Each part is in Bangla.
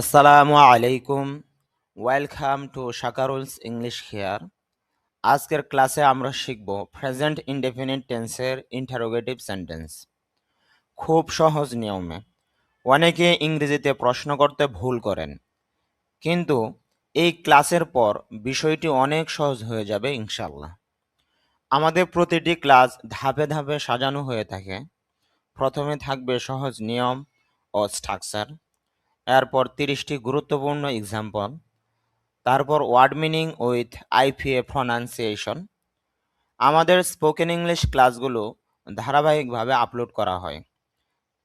আসসালামু আলাইকুম। Welcome to Shakarul's English here. আজকের ক্লাসে আমরা শিখব প্রেজেন্ট ইনডেফিনিট টেন্সের ইন্টারোগেটিভ সেন্টেন্স খুব সহজ নিয়মে। অনেকে ইংরেজিতে প্রশ্ন করতে ভুল করেন, কিন্তু এই ক্লাসের পর বিষয়টি অনেক সহজ হয়ে যাবে ইনশাল্লাহ। আমাদের প্রতিটি ক্লাস ধাপে ধাপে সাজানো হয়ে থাকে। প্রথমে থাকবে সহজ নিয়ম ও স্ট্রাকচার, এরপর 30টি গুরুত্বপূর্ণ এক্সাম্পল, তারপর word meaning with IPA pronunciation. আমাদের স্পোকেন ইংলিশ ক্লাসগুলো ধারাবাহিকভাবে আপলোড করা হয়,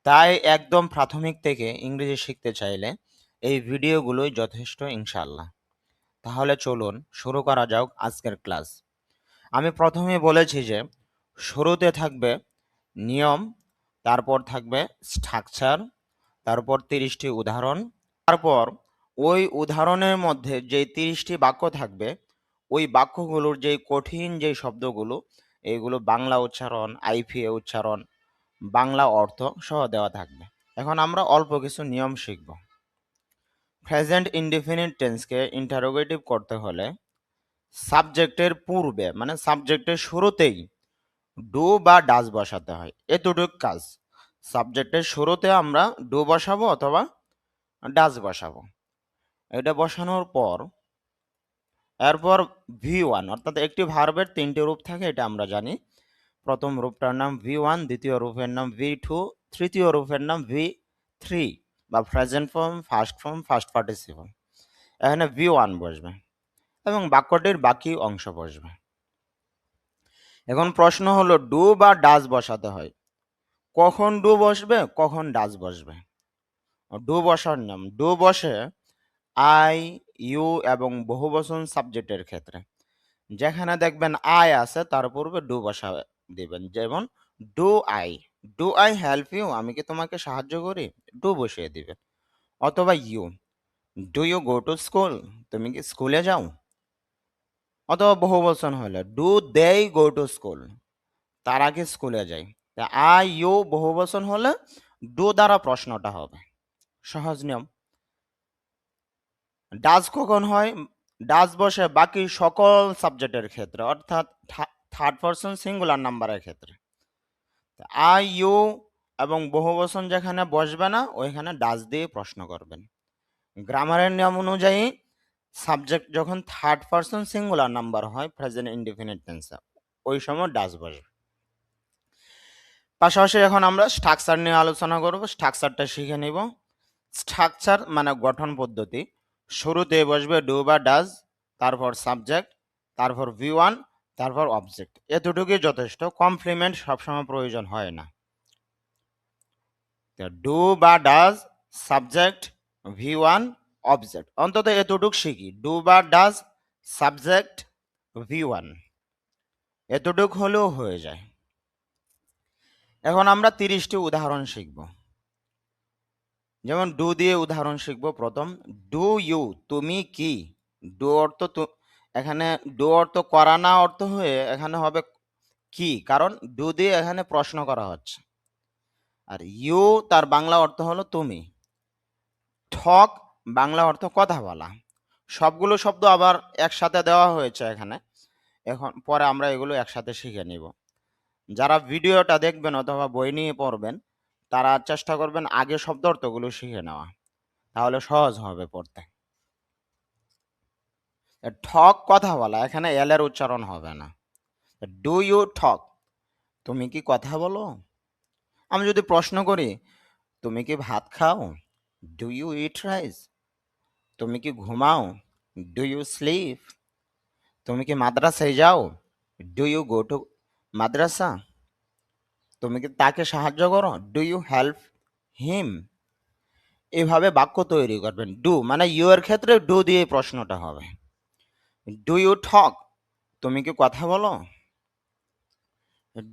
তাই একদম প্রাথমিক থেকে ইংরেজি শিখতে চাইলে এই ভিডিওগুলোই যথেষ্ট ইনশাল্লাহ। তাহলে চলুন শুরু করা যাক আজকের ক্লাস। আমি প্রথমে বলেছি যে শুরুতে থাকবে নিয়ম, তারপর থাকবে স্ট্রাকচার, তারপর 30টি উদাহরণ, তারপর ওই উদাহরণের মধ্যে যে 30টি বাক্য থাকবে, ওই বাক্যগুলোর যে কঠিন যে শব্দগুলো, এইগুলো বাংলা উচ্চারণ, আইপিএ উচ্চারণ, বাংলা অর্থ সহ দেওয়া থাকবে। এখন আমরা অল্প কিছু নিয়ম শিখব। প্রেজেন্ট ইনডেফিনিট টেন্সকে ইন্টারোগেটিভ করতে হলে সাবজেক্টের পূর্বে মানে সাবজেক্টের শুরুতেই ডু বা ডাজ বসাতে হয়। এতটুক কাজ। সাবজেক্টের শুরুতে আমরা ডু বসাবো অথবা ডাজ বসাবো। এটা বসানোর পর এরপর V1 অর্থাৎ একটি ভার্বের 3টি রূপ থাকে, এটা আমরা জানি। প্রথম রূপটার নাম V1, দ্বিতীয় রূপের নাম V2, তৃতীয় রূপের নাম V3 বা present form, first form, first participle. এখানে V1 বসবে এবং বাক্যটির বাকি অংশ বসবে। এখন প্রশ্ন হলো ডু বা ডাজ বসাতে হয়, কখন ডু বসবে কখন ডাজ বসবে। ডু বসার নাম, ডু বসে আই, ইউ এবং বহুবচন সাবজেক্টের ক্ষেত্রে। যেখানে দেখবেন আই আছে তার পূর্বে ডু বসা দিবেন, যেমন do I, do I help you, আমি কি তোমাকে সাহায্য করি, ডু বসিয়ে দিবেন। অথবা you, do you go to school, তুমি কি স্কুলে যাও। অথবা বহুবচন হলে do they go to school, তারা কি স্কুলে যায়। আই ইউ বহুবচন হলে ডু দ্বারা প্রশ্নটা হবে। সহজ নিয়ম। ডাজ কখন হয়, ডাজ বসে বাকি সকল সাবজেক্টের ক্ষেত্রে, অর্থাৎ থার্ড পারসন সিঙ্গুলার নাম্বারের ক্ষেত্রে। আই ইউ এবং বহুবচন যেখানে বসবে না ওইখানে ডাজ দিয়ে প্রশ্ন করবেন। গ্রামারের নিয়ম অনুযায়ী সাবজেক্ট যখন থার্ড পারসন সিঙ্গুলার নাম্বার হয় প্রেজেন্ট ইনডেফিনিট টেন্সে, ওই সময় ডাজ বসবে। পাশাপাশি এখন আমরা স্ট্রাকচার নিয়ে আলোচনা করব। স্ট্রাকচারটা শিখে নিব। স্ট্রাকচার মানে গঠন পদ্ধতি। শুরুতে বসবে ডু বা ডাজ, তারপর সাবজেক্ট, তারপর V1, তারপর অবজেক্ট। এতটুকুই যথেষ্ট, কমপ্লিমেন্ট সবসময় প্রয়োজন হয় না। ডু বা ডাজ, সাবজেক্ট, V1, অবজেক্ট, অন্তত এতটুক শিখি। ডু বা ডাজ, সাবজেক্ট, V1, এতটুক হলেও হয়ে যায়। এখন আমরা 30টি উদাহরণ শিখব। যেমন ডু দিয়ে উদাহরণ শিখব। প্রথম, ডু ইউ, তুমি কি। ডু অর্থ এখানে ডু অর্থ করা না অর্থ হয়ে এখানে হবে কি, কারণ ডু দিয়ে এখানে প্রশ্ন করা হচ্ছে। আর ইউ তার বাংলা অর্থ হলো তুমি। ঠক বাংলা অর্থ কথা বলা। সবগুলো শব্দ আবার একসাথে দেওয়া হয়েছে এখানে। এখন পরে আমরা এগুলো একসাথে শিখে নিব। যারা ভিডিওটা দেখবেন অথবা বই নিয়ে পড়বেন তারা চেষ্টা করবেন আগে শব্দ অর্থগুলো শিখে নেওয়া, তাহলে সহজ হবে পড়তে। ঠক কথা বলা, এখানে এল এর উচ্চারণ হবে না। ডু ইউ ঠক, তুমি কি কথা বলো। আমি যদি প্রশ্ন করি তুমি কি ভাত খাও, ডু ইউ ইট রাইস। তুমি কি ঘুমাও, ডু ইউ স্লিপ। তুমি কি মাদ্রাসায় যাও, ডু ইউ গো টু মাদ্রাসা। তুমি কি তাকে সাহায্য করো, ডু ইউ হেল্প হিম। এভাবে বাক্য তৈরি করবেন। ডু মানে ইউ এর ক্ষেত্রে ডু দিয়ে প্রশ্নটা হবে। ডু ইউ টক, তুমি কি কথা বলো।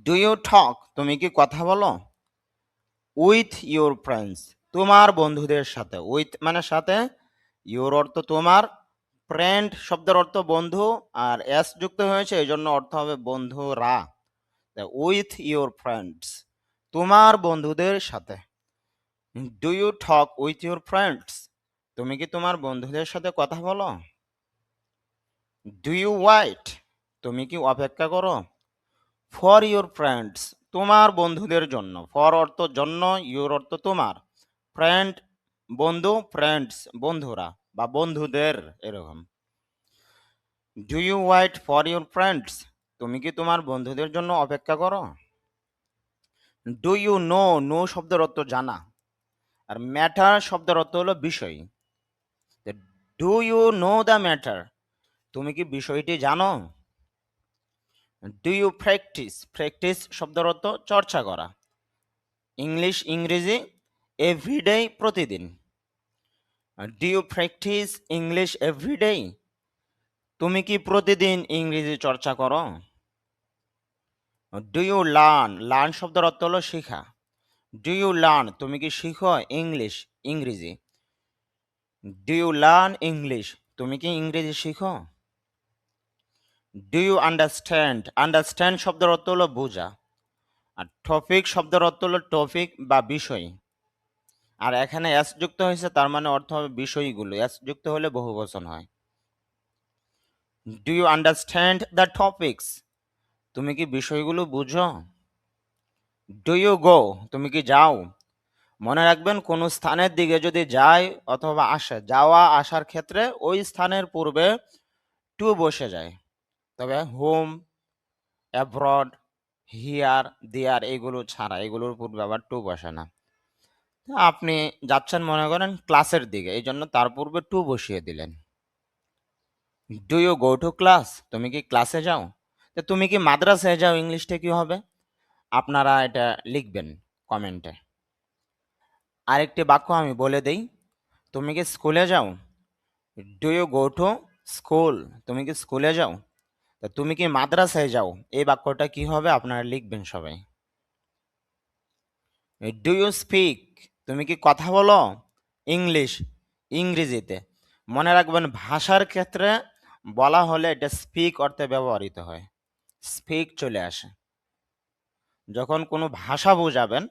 ডু ইউ টক, তুমি কি কথা বলো উইথ ইউর ফ্রেন্ডস, তোমার বন্ধুদের সাথে। উইথ মানে সাথে, ইউর অর্থ তোমার, ফ্রেন্ড শব্দের অর্থ বন্ধু, আর এস যুক্ত হয়েছে এই জন্য অর্থ হবে বন্ধুরা। উইথ ইউর ফ্রেন্ডস, তোমার বন্ধুদের সাথে। Do you talk with your friends, তুমি কি তোমার বন্ধুদের সাথে কথা বলো? Do you wait? তুমি কি অপেক্ষা করো? ফর ইউর ফ্রেন্ডস, তোমার বন্ধুদের জন্য। ফর অর্থ জন্য, ইউর অর্থ তোমার, ফ্রেন্ড বন্ধু, ফ্রেন্ডস বন্ধুরা বা বন্ধুদের, এরকম। Do you wait for your friends? তুমি কি তোমার বন্ধুদের জন্য অপেক্ষা করো? Do you no? নো শব্দের অর্থ জানা, আর ম্যাটার শব্দের অর্থ হলো বিষয়। Do you know the matter? তুমি কি বিষয়টি জানো? Do you practice? প্র্যাকটিস শব্দের অর্থ চর্চা করা। ইংরেজি এভরিডে, প্রতিদিন। Do you practise English every day? তুমি কি প্রতিদিন ইংরেজি চর্চা করো? Do you learn? লার্ন শব্দের অর্থ হলো শেখা। Do you learn? তুমি কি শিখো ইংলিশ, ইংরেজি। Do you learn English? তুমি কি ইংরেজি শিখো? Do you understand? আন্ডারস্ট্যান্ড শব্দের অর্থ হলো বোঝা। আর টপিক শব্দের অর্থ হলো টপিক বা বিষয়। আর এখানে এস যুক্ত হয়েছে, তার মানে অর্থ হবে বিষয়গুলো। এস যুক্ত হলে বহুবচন হয়। Do you understand the topics? তুমি কি বিষয়গুলো বুঝো? Do you go? তুমি কি যাও? মনে রাখবেন, কোন স্থানের দিকে যদি যায় অথবা আসে, যাওয়া আসার ক্ষেত্রে ওই স্থানের পূর্বে টু বসে যায়। তবে হোম, অ্যাব্রড, হিয়ার, দেয়ার এগুলো ছাড়া, এগুলোর পূর্বে আবার টু বসে না। আপনি যাচ্ছেন মনে করেন ক্লাসের দিকে, এই জন্য তার পূর্বে টু বসিয়ে দিলেন। Do you go to class? তুমি কি ক্লাসে যাও? তো তুমি কি মাদ্রাসায় যাও, ইংলিশটা কি হবে? আপনারা এটা লিখবেন কমেন্টে। আরেকটি বাক্য আমি বলে দেই, তুমি কি স্কুলে যাও? Do you go to school? তুমি কি স্কুলে যাও? তা তুমি কি মাদ্রাসায় যাও, এই বাক্যটা কি হবে আপনারা লিখবেন সবাই। Do you speak? তুমি কি কথা বলো ইংলিশ, ইংরেজিতে। মনে রাখবেন, ভাষার ক্ষেত্রে বলা হলে এটা স্পিক অর্থে ব্যবহৃত হয়, স্পিক চলে আসে। যখন কোনো ভাষা বোঝাবেন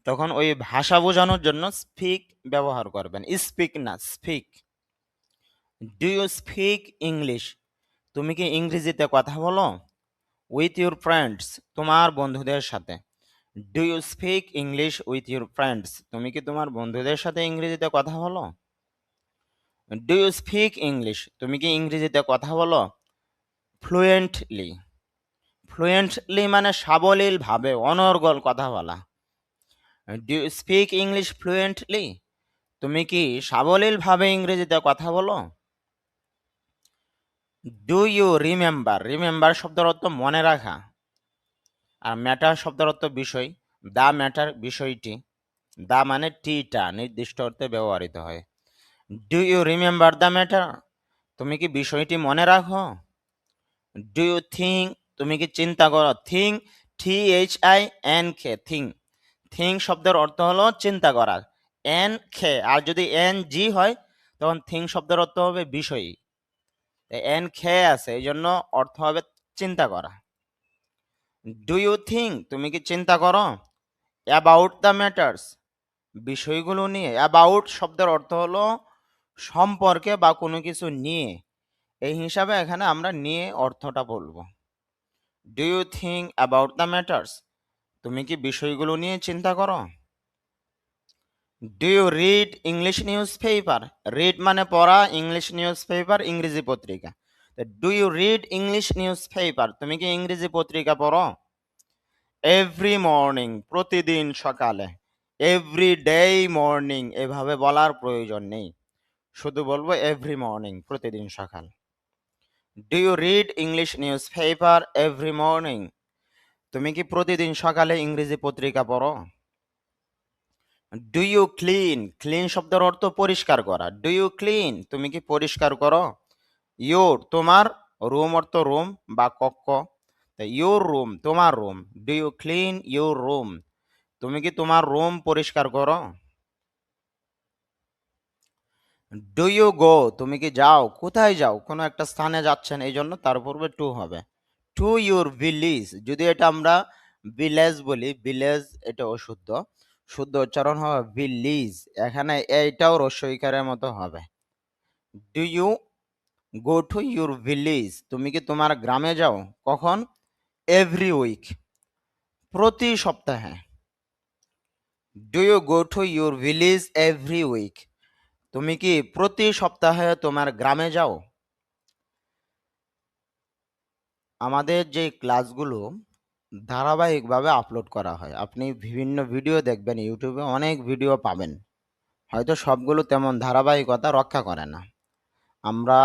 তখন ওই ভাষা বোঝানোর জন্য স্পিক ব্যবহার করবেন, স্পিক না, speak. Do you speak English? তুমি কি ইংরেজিতে কথা বলো? With your friends? তোমার বন্ধুদের সাথে। Do you speak English with your friends? তুমি কি তোমার বন্ধুদের সাথে ইংরেজিতে কথা বলো? Do you speak English? তুমি কি ইংরেজিতে কথা বলো ফ্লুয়েন্টলি? ফ্লুয়েন্টলি মানে সাবলীল ভাবে, অনর্গল কথা বলা। Do you speak English fluently? তুমি কি সাবলীল ভাবে ইংরেজিতে কথা বলো? Do you remember? রিমেম্বার শব্দের অর্থ মনে রাখা, আর ম্যাটার শব্দের অর্থ বিষয়। দা ম্যাটার, বিষয়টি। দা মানে টিটা নির্দিষ্ট অর্থে ব্যবহৃত হয়। Do you remember the matter? তুমি কি বিষয়টি মনে রাখো? Do you think? তুমি কি চিন্তা করো? Think, THINK, think. থিঙ্ক শব্দের অর্থ হলো চিন্তা করা, এন খে। আর যদি NG হয় তখন থিঙ্ক শব্দের অর্থ হবে বিষয়। এন খে আছে, এই জন্য অর্থ হবে চিন্তা করা। Do you think? তুমি কি চিন্তা করো অ্যাবাউট দ্য ম্যাটার্স? বিষয়গুলো নিয়ে। অ্যাবাউট শব্দের অর্থ হলো সম্পর্কে বা কোনো কিছু নিয়ে, এই হিসাবে এখানে আমরা নিয়ে অর্থটা বলবো। Do you think about the matters? তুমি কি বিষয়গুলো নিয়ে চিন্তা করো? Do you read English newspaper? Read মানে পড়া, ইংলিশ নিউজ পেপার ইংরেজি পত্রিকা। Do you read English newspaper? তুমি কি ইংরেজি পত্রিকা পড়ো? এভরি মর্নিং, প্রতিদিন সকালে। এভরি ডে মর্নিং এভাবে বলার প্রয়োজন নেই, শুধু বলবো এভরি মর্নিং, প্রতিদিন সকাল। Do you read English newspaper every morning? তুমি কি প্রতিদিন সকালে ইংরেজি পত্রিকা পড়ো? Do you clean? ক্লিন শব্দের অর্থ পরিষ্কার করা। Do you clean? তুমি কি পরিষ্কার করো? ইউর, তোমার, রুম অর্থ রুম বা কক্ষ, ইউর রুম, তোমার room. Do you clean your room? তুমি কি তোমার রুম পরিষ্কার করো? Do you go? তুমি কি যাও? কোথায় যাও? কোনো একটা স্থানে যাচ্ছেন, এই জন্য তার পূর্বে টু হবে। টু ইউর ভিলেজ, যদি এটা আমরা ভিলেজ বলি, ভিলেজ এটা অশুদ্ধ, শুদ্ধ উচ্চারণ হবে ভিলেজ। এখানে এইটাও রস্বইকারের মতো হবে। Do you go to your village? তুমি কি তোমার গ্রামে যাও? কখন? এভরি উইক, প্রতি সপ্তাহে। Do you go to your village every week? তুমি কি প্রতি সপ্তাহে তোমার গ্রামে যাও? আমাদের যে ক্লাসগুলো ধারাবাহিকভাবে আপলোড করা হয়। আপনি বিভিন্ন ভিডিও দেখবেন, ইউটিউবে অনেক ভিডিও পাবেন, হয়তো সবগুলো তেমন ধারাবাহিকতা রক্ষা করে না। আমরা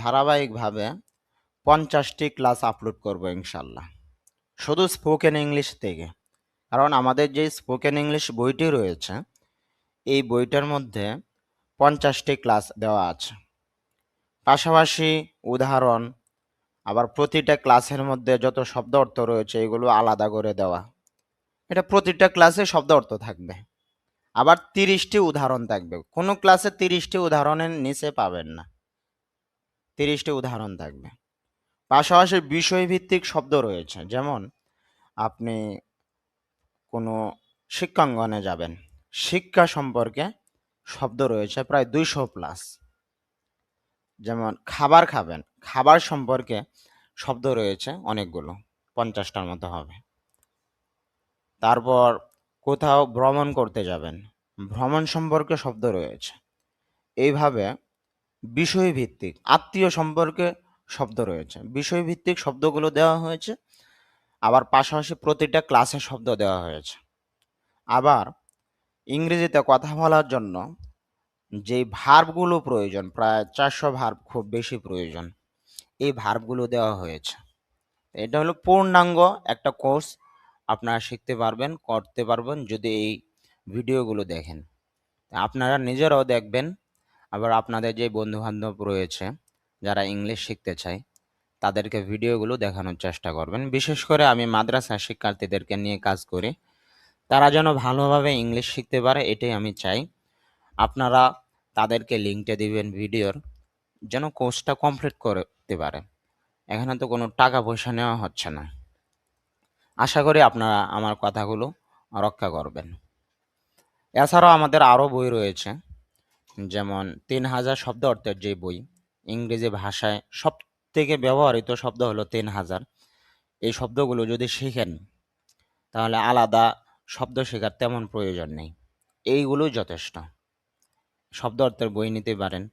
ধারাবাহিকভাবে 50টি ক্লাস আপলোড করব ইনশাল্লাহ, শুধু স্পোকেন ইংলিশ থেকে। কারণ আমাদের যে স্পোকেন ইংলিশ বইটি রয়েছে, এই বইটার মধ্যে 50টি ক্লাস দেওয়া আছে, পাশাপাশি উদাহরণ, আবার প্রতিটা ক্লাসের মধ্যে যত শব্দ অর্থ রয়েছে এগুলো আলাদা করে দেওয়া। এটা প্রতিটা ক্লাসে শব্দ অর্থ থাকবে। আবার 30টি উদাহরণ থাকবে, কোনো ক্লাসে 30টি উদাহরণের নিচে পাবেন না, 30টি উদাহরণ থাকবে। পাশাপাশি বিষয়ভিত্তিক শব্দ রয়েছে, যেমন আপনি কোনো শিক্ষাঙ্গনে যাবেন, শিক্ষা সম্পর্কে শব্দ রয়েছে প্রায় 200+। যেমন খাবার খাবেন, খাবার সম্পর্কে শব্দ রয়েছে অনেকগুলো, 50টার মতো হবে। তারপর কোথাও ভ্রমণ করতে যাবেন, ভ্রমণ সম্পর্কে শব্দ রয়েছে। এইভাবে বিষয়ভিত্তিক, আত্মীয় সম্পর্কে শব্দ রয়েছে, বিষয়ভিত্তিক শব্দগুলো দেওয়া হয়েছে। আবার পাশাপাশি প্রতিটা ক্লাসে শব্দ দেওয়া হয়েছে। আবার ইংরেজিতে কথা বলার জন্য যেই ভার্বগুলো প্রয়োজন, প্রায় 400 ভার্ব খুব বেশি প্রয়োজন, এই ভার্বগুলো দেওয়া হয়েছে। এটা হলো পূর্ণাঙ্গ একটা কোর্স, আপনারা শিখতে পারবেন, করতে পারবেন যদি এই ভিডিওগুলো দেখেন। আপনারা নিজেরাও দেখবেন, আবার আপনাদের যে বন্ধুবান্ধব রয়েছে যারা ইংলিশ শিখতে চায় তাদেরকে ভিডিওগুলো দেখানোর চেষ্টা করবেন। বিশেষ করে আমি মাদ্রাসা শিক্ষার্থীদেরকে নিয়ে কাজ করি, তারা যেন ভালোভাবে ইংলিশ শিখতে পারে এটাই আমি চাই। আপনারা তাদেরকে লিঙ্কটা দিবেন ভিডিওর, যেন কোর্সটা কমপ্লিট করতে পারে। এখানে তো কোনো টাকা পয়সা নেওয়া হচ্ছে না। আশা করি আপনারা আমার কথাগুলো রক্ষা করবেন। এছাড়াও আমাদের আরও বই রয়েছে, যেমন 3000 শব্দ অর্থের যে বই, ইংরেজি ভাষায় সব থেকে ব্যবহৃত শব্দ হলো 3000। এই শব্দগুলো যদি শিখেন তাহলে আলাদা শব্দ শেখার তেমন প্রয়োজন নেই, এইগুলোই যথেষ্ট। শব্দ অর্থের বই নিতে পারেন।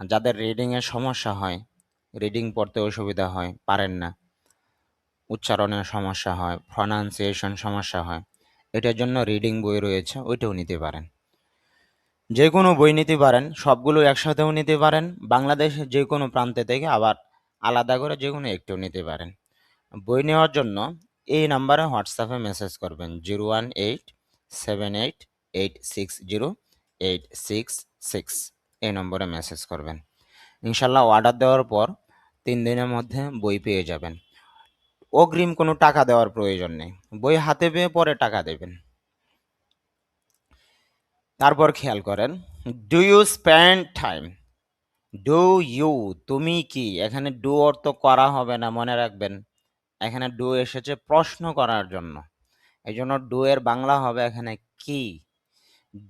যাদের রিডিংয়ের সমস্যা হয়, রিডিং পড়তে অসুবিধা হয়, পারেন না, উচ্চারণের সমস্যা হয়, প্রনাউন্সিয়েশন সমস্যা হয়, এটার জন্য রিডিং বই রয়েছে, ওইটাও নিতে পারেন। যে কোনো বই নিতে পারেন, সবগুলো একসাথেও নিতে পারেন, বাংলাদেশের যে কোনো প্রান্তে থেকে আবার আলাদা করে যে কোনো একটিও নিতে পারেন। বই নেওয়ার জন্য এই নাম্বারে হোয়াটসঅ্যাপে মেসেজ করবেন, 01878608866, এই নম্বরে মেসেজ করবেন। ইনশাল্লাহ অর্ডার দেওয়ার পর 3 দিনের মধ্যে বই পেয়ে যাবেন। অগ্রিম কোনো টাকা দেওয়ার প্রয়োজন নেই, বই হাতে পেয়ে পরে টাকা দেবেন। তারপর খেয়াল করেন, do you spend time? Do you, তুমি কি, এখানে ডু অর্থ করা হবে না, মনে রাখবেন। এখানে ডু এসেছে প্রশ্ন করার জন্য, এই জন্য ডু এর বাংলা হবে এখানে কি।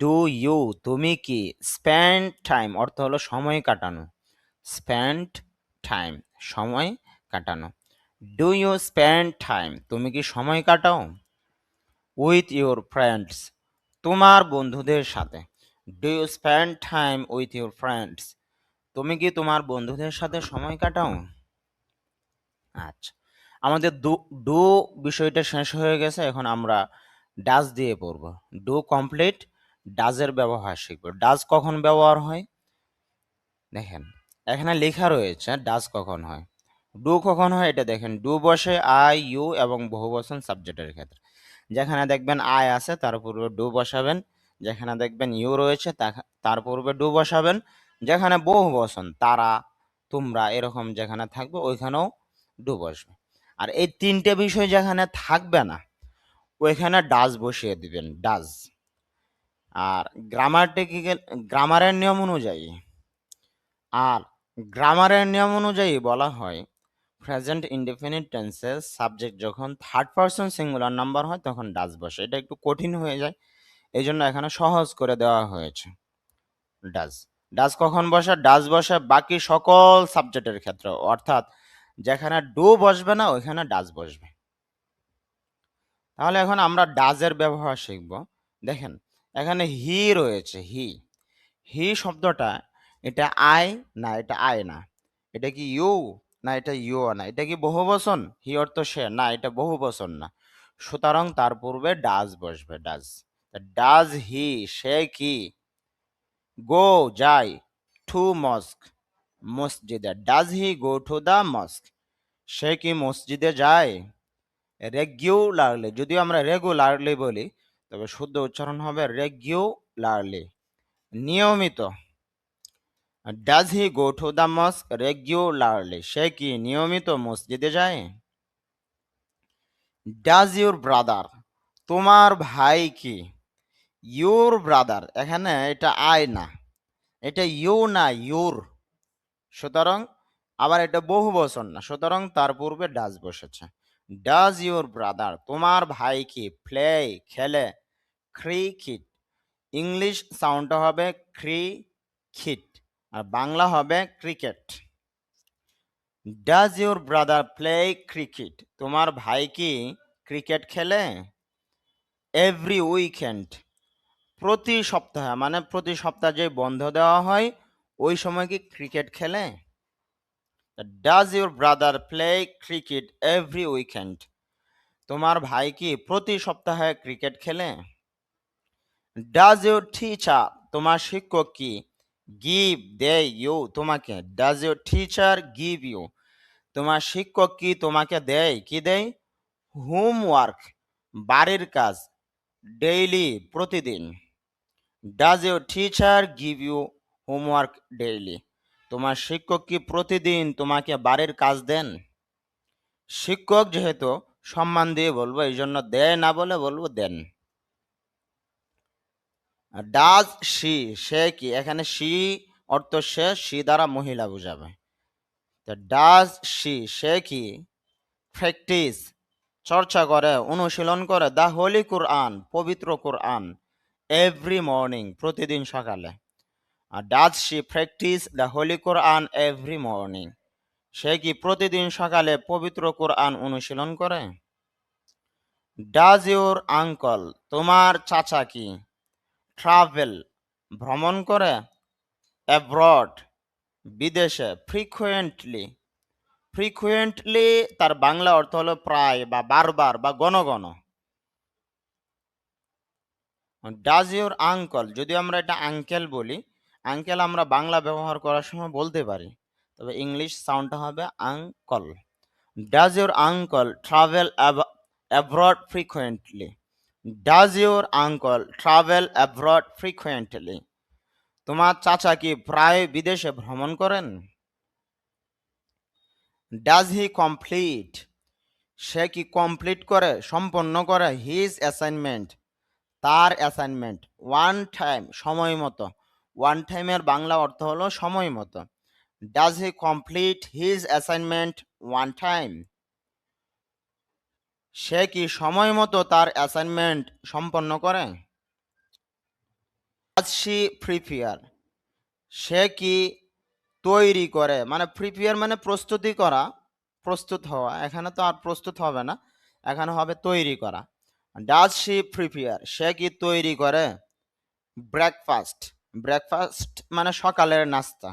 ডু ইউ, তুমি কি স্পেন্ড টাইম অর্থ হলো সময় কাটানো, স্পেন্ড টাইম সময় কাটানো। ডু ইউ স্পেন্ড টাইম, তুমি কি সময় কাটাও? উইথ ইউর ফ্রেন্ডস, তোমার বন্ধুদের সাথে। Do you spend time with your friends, তুমি কি তোমার বন্ধুদের সাথে সময় কাটাও? আচ্ছা, আমাদের ডু বিষয়টা শেষ হয়ে গেছে, এখন আমরা ডাজ দিয়ে পড়ব। ডু কমপ্লিট, ডাজের ব্যবহার শিখব। ডাজ কখন ব্যবহার হয় দেখেন, এখানে লেখা রয়েছে ডাজ কখন হয়। ডু কখন হয় এটা দেখেন, ডু বসে আই ইউ এবং বহুবচন সাবজেক্টের ক্ষেত্রে। যেখানে দেখবেন আই আছে তার পূর্বে ডু বসাবেন, যেখানে দেখবেন ইউ রয়েছে তার পূর্বে ডু বসাবেন, যেখানে বহুবচন তারা, তোমরা এরকম যেখানে থাকবে ওইখানেও ডু বসবে। আর এই 3টে বিষয় যেখানে থাকবে না ওইখানে ডাজ বসিয়ে দিবেন, ডাজ। আর গ্রামারের নিয়ম অনুযায়ী, আর গ্রামারের নিয়ম অনুযায়ী বলা হয় প্রেজেন্ট ইনডেফিনিট টেন্সের সাবজেক্ট যখন থার্ড পারসন সিঙ্গুলার নাম্বার হয় তখন ডাজ বসে। এটা একটু কঠিন হয়ে যায়, এই জন্য এখানে সহজ করে দেওয়া হয়েছে। ডাজ ডাজ কখন বসে? ডাজ বসে বাকি সকল সাবজেক্টের ক্ষেত্রে, অর্থাৎ যেখানে ডু বসবে না ওইখানে ডাজ বসবে। তাহলে এখন আমরা ডাজের ব্যবহার শিখব। দেখেন এখানে হি রয়েছে, হি হি শব্দটা এটা আই না, এটা আই না, এটা কি ইউ না, এটা ইউ না, এটা কি বহুবচন? হি অর্থ সে, না এটা বহুবচন না, সুতরাং তার পূর্বে ডাজ বসবে। ডাজ ডাজ হি, সে কি গো যায় টু মস্ক, মসজিদে, does he go to the mosque, সে কি মসজিদে যায়? রেগুলারলি, যদিও আমরা রেগুলারলি বলি তবে শুদ্ধ উচ্চারণ হবে রেগুলারলি, নিয়মিত। Does he go to the mosque regularly, সে কি নিয়মিত মসজিদে যায়? ডাজ ইউর ব্রাদার, তোমার ভাই কি? ইউর ব্রাদার, এখানে এটা আই না, এটা ইউ না, ইউর, সুতরাং আবার এটা বহুবচন না, সুতরাং তার পূর্বে ডাজ বসেছে। ডাজ ইউর ব্রাদার, তোমার ভাই কি প্লে, খেলে, ক্রিকেট, ইংলিশ সাউন্ডটা হবে ক্রিকেট আর বাংলা হবে cricket. Does your brother play cricket, তোমার ভাই কি ক্রিকেট খেলে? এভরি উইকেন্ড, প্রতি সপ্তাহে, মানে প্রতি সপ্তাহে যে বন্ধ দেওয়া হয় ওই সময় কি ক্রিকেট খেলে? Does your brother play cricket every weekend, তোমার ভাই কি প্রতি সপ্তাহে ক্রিকেট খেলে? ডাজ ইউর টিচার, তোমার শিক্ষক কি গিভ দেয় ইউ, তোমাকে? Does your teacher give you, তোমার শিক্ষক কি তোমাকে দেয়, কি দেয়? হোমওয়ার্ক, বাড়ির কাজ, ডেইলি, প্রতিদিন। Does your teacher give you homework daily, তোমার শিক্ষক কি প্রতিদিন তোমাকে বাড়ির কাজ দেন? শিক্ষক যেহেতু সম্মান দিয়ে বলবো এই জন্য দেয় না বলে বলবো দেন। ডাজ শি, সে কি, এখানে শি অর্থ সে, শি দ্বারা মহিলা বোঝাবে। ডাজ শি, সে কি প্র্যাকটিস, চর্চা করে, অনুশীলন করে, দ্য হোলি কোরআন, পবিত্র কোরআন, এভরি মর্নিং, প্রতিদিন সকালে। আর does she practise the holy Quran every morning, সে কি প্রতিদিন সকালে পবিত্র কোরআন অনুশীলন করে? ডাজ ইউর আঙ্কল, তোমার চাচা কি ট্রাভেল, ভ্রমণ করে, অ্যাব্রড, বিদেশে, ফ্রিকুয়েন্টলি, ফ্রিকুয়েন্টলি তার বাংলা অর্থ হলো প্রায় বা বারবার বা ঘন ঘন। ডাজ ইউর আঙ্কল, যদি আমরা এটা আঙ্কেল বলি, আঙ্কেল আমরা বাংলা ব্যবহার করার সময় বলতে পারি, তবে ইংলিশ সাউন্ডটা হবে uncle. Does your uncle travel abroad frequently, does your uncle travel abroad frequently, তোমার চাচা কি প্রায় বিদেশে ভ্রমণ করেন? ডাজ হি কমপ্লিট, সে কি কমপ্লিট করে, সম্পন্ন করে, হিজ অ্যাসাইনমেন্ট, তার অ্যাসাইনমেন্ট, ওয়ান টাইম, সময় মতো। ওয়ান টাইমের বাংলা অর্থ হলো সময় মতো। Does he complete his assignment one time, সে কি সময় মতো তার অ্যাসাইনমেন্ট সম্পন্ন করে? ডাজ শি প্রিপেয়ার, সে কি তৈরি করে, মানে প্রিপেয়ার মানে প্রস্তুতি করা, প্রস্তুত হওয়া, এখানে তো আর প্রস্তুত হবে না, এখানে হবে তৈরি করা। ডাজ শি প্রিপেয়ার, সে কি তৈরি করে ব্রেকফাস্ট, ব্রেকফাস্ট মানে সকালের নাস্তা।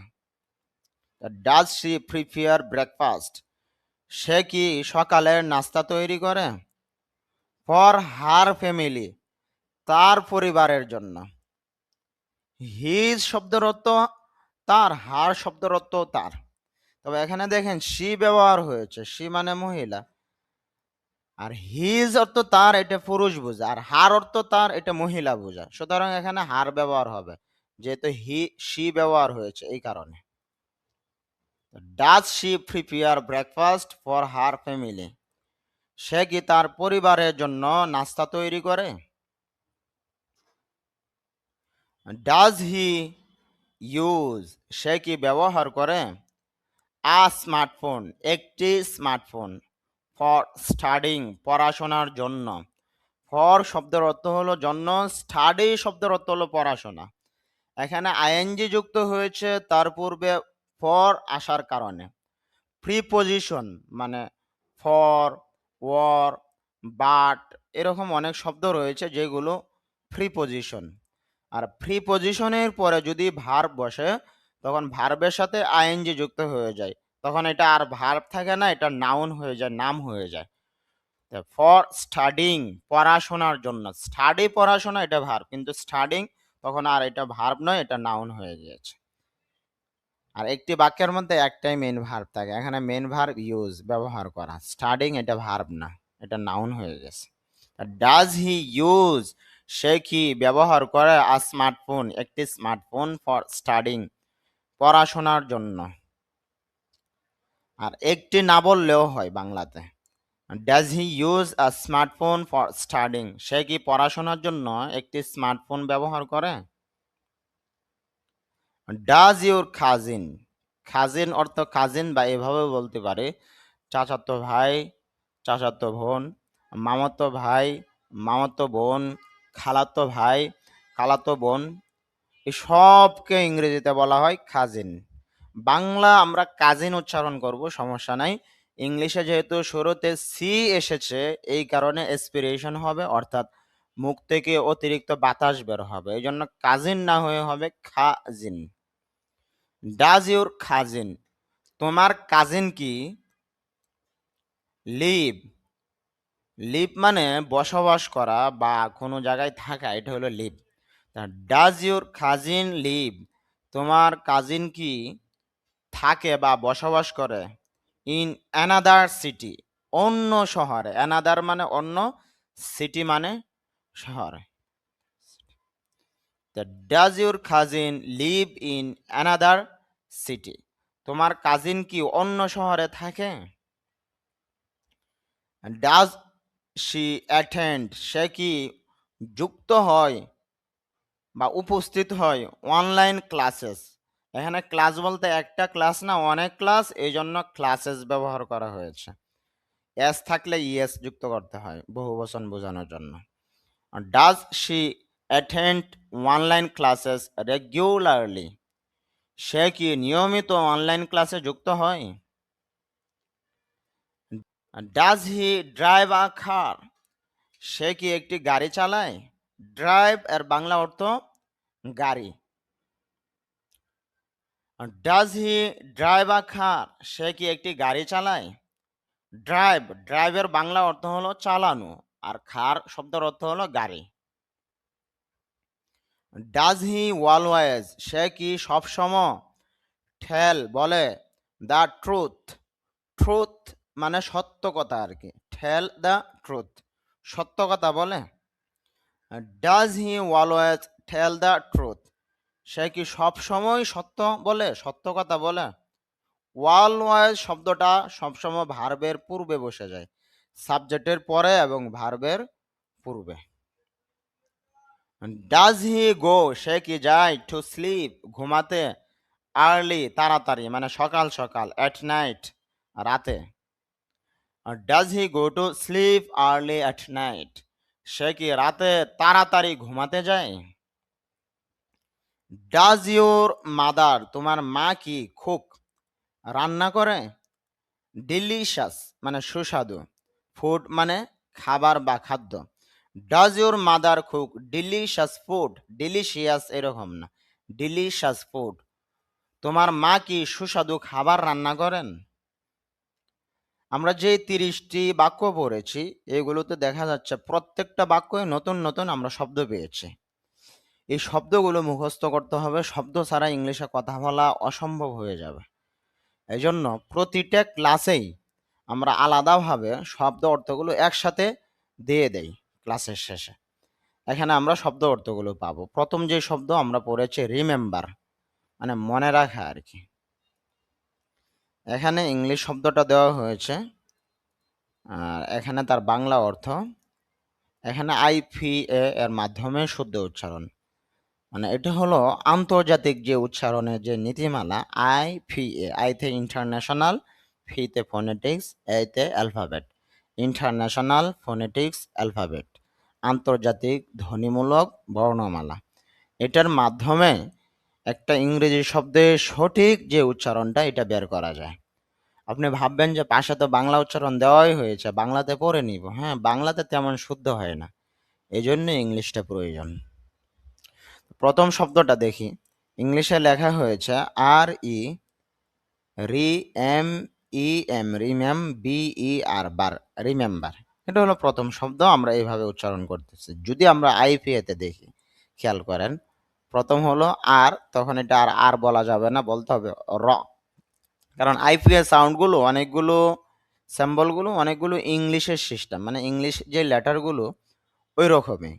ডাজ শি প্রিপেয়ার ব্রেকফাস্ট, সে কি সকালের নাস্তা তৈরি করে? ফর হার ফ্যামিলি, তার পরিবারের জন্য। হিজ শব্দের অর্থ তার, হার শব্দের অর্থ তার, তবে এখানে দেখেন শি ব্যবহার হয়েছে, শি মানে মহিলা, আর হিজ অর্থ তার, এটা পুরুষ বোঝা, আর হার অর্থ তার, এটা মহিলা বোঝা, সুতরাং এখানে হার ব্যবহার হবে যেহেতু শি ব্যবহার হয়েছে এই কারণে। Does she prepare breakfast for her family, সে কি তার পরিবারের জন্য নাস্তা তৈরি করে? ডাজ হি ইউজ, সে কি ব্যবহার করে আ স্মার্টফোন, একটি স্মার্টফোন, ফর স্টাডিং, পড়াশোনার জন্য, ফর শব্দের অর্থ হলো জন্য, স্টাডি শব্দের অর্থ হলো পড়াশোনা। এখানে আইএনজি যুক্ত হয়েছে তার পূর্বে ফর আসার কারণে। প্রিপজিশন মানে ফর, ওয়ার, বাট এরকম অনেক শব্দ রয়েছে যেগুলো প্রিপজিশন। আর প্রিপজিশনের পরে যদি ভার্ব বসে তখন ভার্বের সাথে আইএনজি যুক্ত হয়ে যায়, তখন এটা আর ভার্ব থাকে না, এটা নাউন হয়ে যায়, নাম হয়ে যায়। ফর স্টাডিং পড়াশোনার জন্য, স্টাডি পড়াশোনা এটা ভার্ব, কিন্তু স্টাডিং তখন আর এটা ভার্ব নয়, এটা নাউন হয়ে গিয়েছে। আর একটি বাক্যের মধ্যে একটাই মেন ভার্ব থাকে, এখানে মেন ভার্ব ইউজ ব্যবহার করা, স্টাডিং এটা ভার্ব না, এটা নাউন হয়ে গেছে। ডাজ হি ইউজ সে কি ব্যবহার করে আ স্মার্টফোন একটি স্মার্টফোন ফর স্টাডিং পড়াশোনার জন্য। আর একটি না বললেও হয় বাংলাতে, does he use a smartphone for studying সে কি পড়াশোনার জন্য একটি স্মার্টফোন ব্যবহার করে। ডাজ ইউর কাজিন, কাজিন অর্থ কাজিন বা এভাবে বলতে পারে চাচাতো ভাই, চাচাতো বোন, মামাতো ভাই, মামাতো বোন, খালাতো ভাই, খালাতো বোন, এই সবকে ইংরেজিতে বলা হয় কাজিন। বাংলা আমরা কাজিন উচ্চারণ করব, সমস্যা নাই। ইংলিশে যেহেতু শুরুতে সি এসেছে এই কারণে এসপিরেশন হবে, অর্থাৎ মুখ থেকে অতিরিক্ত বাতাস বের হবে, এই জন্য কাজিন না হয়ে হবে খাজিন। ডাজ ইউর কাজিন তোমার কাজিন কি লিভ, লিভ মানে বসবাস করা বা কোনো জায়গায় থাকা, এটা হলো live. Does your cousin live তোমার কাজিন কি থাকে বা বসবাস করে ইন অ্যানাদার সিটি অন্য শহরে, অ্যানাদার মানে অন্য, সিটি মানে শহরে। Does your cousin live in another city তোমার কাজিন কি অন্য শহরে থাকে। ডাজ শি অ্যাটেন্ড সে কি যুক্ত হয় বা উপস্থিত হয় অনলাইন ক্লাসেস, এখানে ক্লাস বলতে একটা ক্লাস না, অনেক ক্লাস, এই জন্য ক্লাসেস ব্যবহার করা হয়েছে। এস থাকলে ইএস যুক্ত করতে হয় বহু বচন বোঝানোর জন্য। Does she attend online classes regularly সে কি নিয়মিত অনলাইন ক্লাসে যুক্ত হয়। ডাজ হি ড্রাইভ আ কার সে কি একটি গাড়ি চালায়। ড্রাইভ এর বাংলা অর্থ গাড়ি। ডাজ হি ড্রাইভ আ কার সে কি একটি গাড়ি চালায়। ড্রাইভ, ড্রাইভের বাংলা অর্থ হলো চালানো, আর কার শব্দের অর্থ হলো গাড়ি। ডাজ হি অলওয়েজ সে কি সবসময় টেল বলে দ্য ট্রুথ, ট্রুথ মানে সত্য কথা আর কি, টেল দ্য ট্রুথ সত্য কথা বলে। Does he always tell the truth সে কি সবসময় সত্য বলে, সত্য কথা বলে। অলওয়েজ শব্দটা সবসময় ভার্বের পূর্বে বসে যায়, সাবজেক্টের পরে এবং ভার্বের পূর্বে। ডাজ হি গো সে কি যায় টু স্লিপ ঘুমাতে, আর্লি তাড়াতাড়ি মানে সকাল সকাল, অ্যাট নাইট রাতে। Does he go to sleep early at night সে কি রাতে তাড়াতাড়ি ঘুমাতে যায়। ডাজ ইউর মাদার তোমার মা কি কুক রান্না করে। ডিলিশাস মানে সুস্বাদু, ফুড মানে খাবার বা খাদ্য। Does your mother cook delicious food, delicious এরকম না, ডিলিশাস ফুড তোমার মা কি সুস্বাদু খাবার রান্না করেন। আমরা যে 30টি বাক্য পড়েছি এগুলোতে দেখা যাচ্ছে প্রত্যেকটা বাক্যে নতুন নতুন আমরা শব্দ পেয়েছি। এই শব্দগুলো মুখস্থ করতে হবে, শব্দ ছাড়া ইংলিশে কথা বলা অসম্ভব হয়ে যাবে। এই জন্য প্রতিটা ক্লাসেই আমরা আলাদাভাবে শব্দ অর্থগুলো একসাথে দিয়ে দেই ক্লাসের শেষে। এখানে আমরা শব্দ অর্থগুলো পাবো। প্রথম যে শব্দ আমরা পড়েছি রিমেম্বার মানে মনে রাখা আর কি। এখানে ইংলিশ শব্দটা দেওয়া হয়েছে আর এখানে তার বাংলা অর্থ। এখানে আইপিএ এর মাধ্যমে শুদ্ধ উচ্চারণ, মানে এটা হলো আন্তর্জাতিক যে উচ্চারণের যে নীতিমালা। আইপিএ, আইতে ইন্টারন্যাশনাল, ফিতে ফোনেটিক্স, এতে অ্যালফাবেট, ইন্টারন্যাশনাল ফোনেটিক্স অ্যালফাবেট। আন্তর্জাতিক ধ্বনিমূলক বর্ণমালা। এটার মাধ্যমে একটা ইংরেজি শব্দের সঠিক যে উচ্চারণটা এটা বের করা যায়। আপনি ভাববেন যে পাশে তো বাংলা উচ্চারণ দেওয়াই হয়েছে, বাংলাতে পড়ে নিব। হ্যাঁ, বাংলাতে তেমন শুদ্ধ হয় না, এই জন্য ইংলিশটা প্রয়োজন। প্রথম শব্দটা দেখি, ইংলিশে লেখা হয়েছে R E re M E M remem B E R ber remember. এটা হলো প্রথম শব্দ, আমরা এইভাবে উচ্চারণ করতেছি। যদি আমরা আইপিএতে দেখি, খেয়াল করেন, প্রথম হলো আর, তখন এটা আর আর বলা যাবে না, বলতে হবে র। কারণ আইপিএ সাউন্ডগুলো অনেকগুলো, সিম্বলগুলো অনেকগুলো ইংলিশের সিস্টেম, মানে ইংলিশ যে লেটারগুলো ওই রকমই,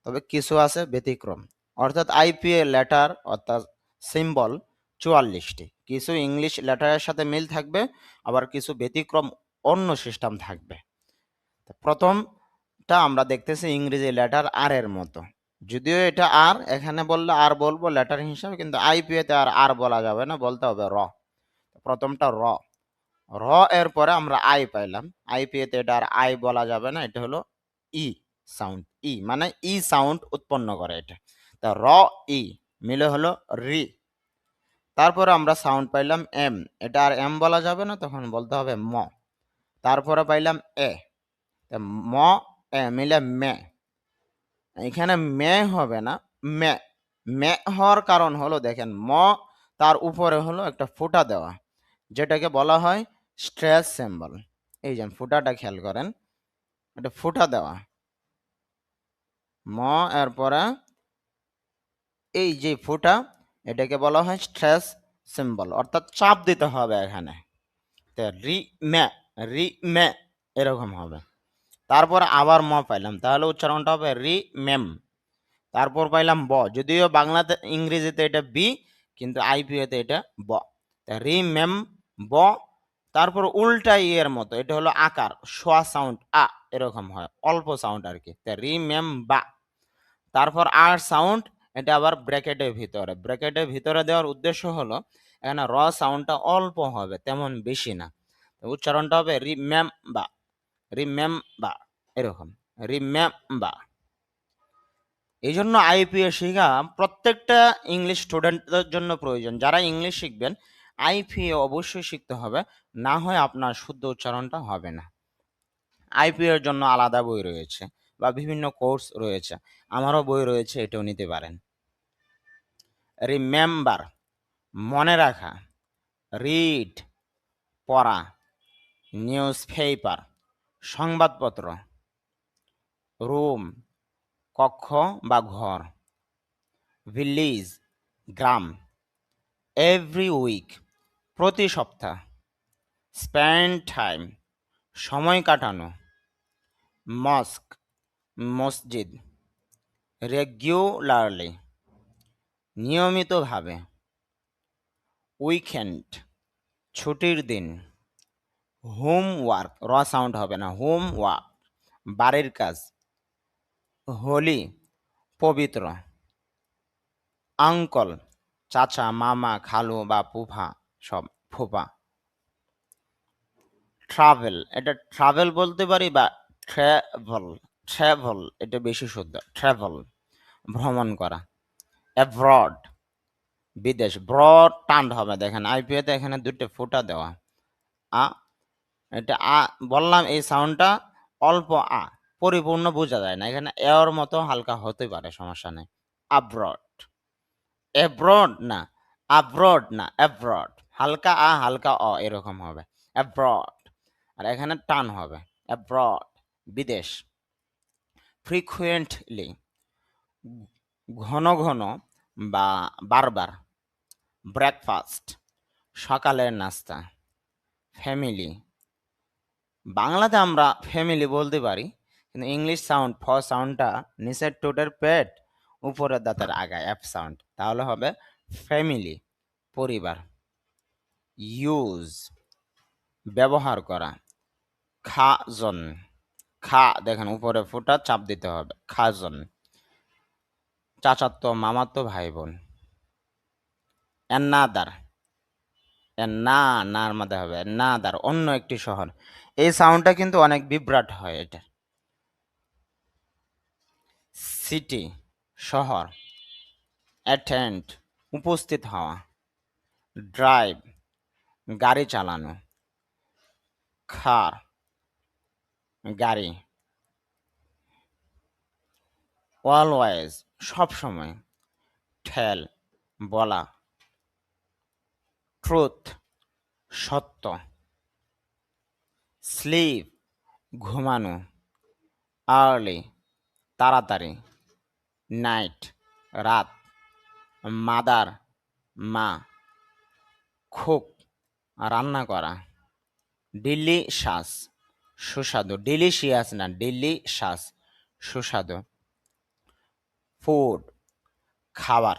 তবে কিছু আছে ব্যতিক্রম। অর্থাৎ আইপিএ লেটার অর্থাৎ সিম্বল 44টি, কিছু ইংলিশ লেটারের সাথে মিল থাকবে, আবার কিছু ব্যতিক্রম অন্য সিস্টেম থাকবে। প্রথমটা আমরা দেখতেছি ইংরেজি লেটার আর এর মতো, যদিও এটা আর, এখানে বললে আর বলবো লেটার হিসাবে, কিন্তু আইপিএতে আর আর বলা যাবে না, বলতে হবে র। প্রথমটা র, র এর পরে আমরা আই পাইলাম। আইপিএতে এটা আর আই বলা যাবে না, এটা হলো ই সাউন্ড। ই মানে ই সাউন্ড উৎপন্ন করে এটা, তা র ই মিলে হলো রি। তারপরে আমরা সাউন্ড পাইলাম এম, এটা আর এম বলা যাবে না, তখন বলতে হবে ম। তারপরে পাইলাম এ, ম এ মিলে মে। এখানে মে হবে না, মে। মে হওয়ার কারণ হলো দেখেন, ম তার উপরে হলো একটা ফোঁটা দেওয়া, যেটাকে বলা হয় স্ট্রেস সিম্বল। এই যে ফোঁটাটা খেয়াল করেন, এটা ফোঁটা দেওয়া, ম এর পরে এই যে ফোঁটা, এটাকে বলা হয় স্ট্রেস সিম্বল, অর্থাৎ চাপ দিতে হবে এখানে। রি মে, রি মে এরকম হবে। তারপর আবার ম পাইলাম, তাহলে উচ্চারণটা হবে রি মেম। তারপর পাইলাম ব, যদিও বাংলাতে ইংরেজিতে এটা বি, কিন্তু আইপিওতে এটা ব। রি মেম ব। তারপর উল্টা ইয়ের মতো, এটা হলো আকার, সোয়া সাউন্ড আ এরকম হয়, অল্প সাউন্ড আর কি, রি মেম বা। তারপর আর সাউন্ড, এটা আবার ব্র্যাকেটের ভিতরে, ব্র্যাকেটের ভিতরে দেওয়ার উদ্দেশ্য হলো এখানে র সাউন্ডটা অল্প হবে, তেমন বেশি না। উচ্চারণটা হবে রিমেম্বা, রিমেম্বা এরকম, রিমেম্বা। এই জন্য আইপিএ শেখা প্রত্যেকটা ইংলিশ স্টুডেন্টদের জন্য প্রয়োজন। যারা ইংলিশ শিখবেন আইপিএ অবশ্যই শিখতে হবে, না হয় আপনার শুদ্ধ উচ্চারণটা হবে না। আইপিএ এর জন্য আলাদা বই রয়েছে বা বিভিন্ন কোর্স রয়েছে, আমারও বই রয়েছে, এটাও নিতে পারেন। রিমেম্বার মনে রাখা, রিড পড়া, নিউজ পেপার সংবাদপত্র, রুম কক্ষ বা ঘর, ভিলেজ গ্রাম, এভরি উইক প্রতি সপ্তাহ, স্পেন্ড টাইম সময় কাটানো, মস্ক মসজিদ, রেগুলারলি নিয়মিতভাবে, উইকেন্ড ছুটির দিন, হোমওয়ার্ক র সাউন্ড হবে না, হোমওয়ার্ক বাড়ির কাজ, হোলি পবিত্র, আঙ্কল চাচা মামা খালু বা ফুফা, সব ফুফা। ট্রাভেল, এটা ট্রাভেল বলতে পারি বা ট্রাভেল, ট্রাভেল এটা বেশি শুদ্ধ, ট্রাভেল ভ্রমণ করা। অ্যাব্রড বিদেশ, ব্রড টান হবে, দেখেন আইপিএতে এখানে দুটো ফোঁটা দেওয়া, আ এটা আ বললাম, এই সাউন্ডটা অল্প আ, পরিপূর্ণ বোঝা যায় না, এখানে এর মতো হালকা হতে পারে, সমস্যা নেই। আব্রড, অ্যাব্রড না, আব্রড না, অ্যাব্রড, হালকা আ হালকা অ এরকম হবে, অ্যাব্রড। আর এখানে টান হবে, অ্যাব্রড বিদেশ। ফ্রিকুয়েন্টলি ঘন ঘন বা বারবার। ব্রেকফাস্ট সকালের নাস্তা। ফ্যামিলি বাংলাতে আমরা ফ্যামিলি বলতে পারি, কিন্তু ইংলিশ সাউন্ড ফ সাউন্ডটা নিচের ঠোঁটের পেট উপরের দাঁতের আগায়, এফ সাউন্ড, তাহলে হবে ফ্যামিলি পরিবার। ইউজ ব্যবহার করা। খাজন, খা দেখেন উপরে ফোঁটা চাপ দিতে হবে, খাজন চাচাতো মামাতো ভাই বোন। অ্যানাদার, না নার মধ্যে হবে নাদার, অন্য একটি শহর। এই সাউন্ডটা কিন্তু অনেক বিভ্রাট হয় এটা। সিটি শহর, অ্যাটেন্ড উপস্থিত হওয়া, ড্রাইভ গাড়ি চালানো, কার গাড়ি, অলওয়েজ সবসময়, টেল বলা, ট্রুথ সত্য, স্লিপ ঘুমানো, আর্লি তাড়াতাড়ি, নাইট রাত, মাদার মা, কুক রান্না করা, ডিলিশাস সুস্বাদু, ডিলিশিয়াস না ডিলিশাস সুস্বাদু, ফুড খাবার,